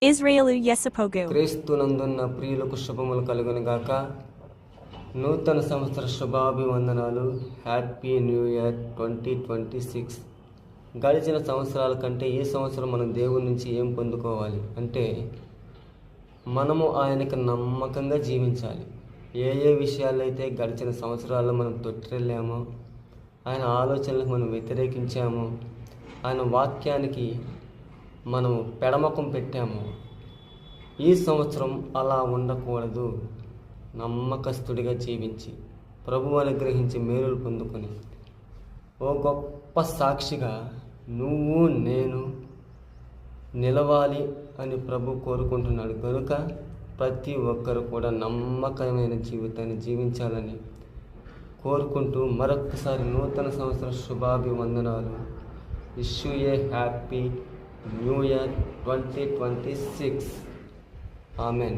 Israelu Yesapogu. క్రీస్తునందున్న ప్రియులకు శుభములు కలుగును గాక. నూతన సంవత్సర శుభాభివందనాలు. Happy new year 2026. గడిచిన సంవత్సరాల కంటే ఈ సంవత్సరం మనం దేవుని నుంచి ఏం పొందుకోవాలి అంటే, మనము ఆయనకు నమ్మకంగా జీవించాలి. ఏ ఏ విషయాల్లో అయితే గడిచిన సంవత్సరాల్లో మనం తొట్టిల్లామో, ఆయన ఆలోచనలకు మనం వ్యతిరేకించాము, ఆయన వాక్యానికి మనం పెడమకం పెట్టాము, ఈ సంవత్సరం అలా ఉండకూడదు. నమ్మకస్తుడిగా జీవించి ప్రభువు అనుగ్రహించి మేలులు పొందుకొని ఓ గొప్ప సాక్షిగా నువ్వు నేను నిలవాలి అని ప్రభు కోరుకుంటున్నాడు. కనుక ప్రతి ఒక్కరు కూడా నమ్మకమైన జీవితాన్ని జీవించాలని కోరుకుంటూ మరొకసారి నూతన సంవత్సర శుభాభివందనాలు. Wish you A happy new year 2026. Amen.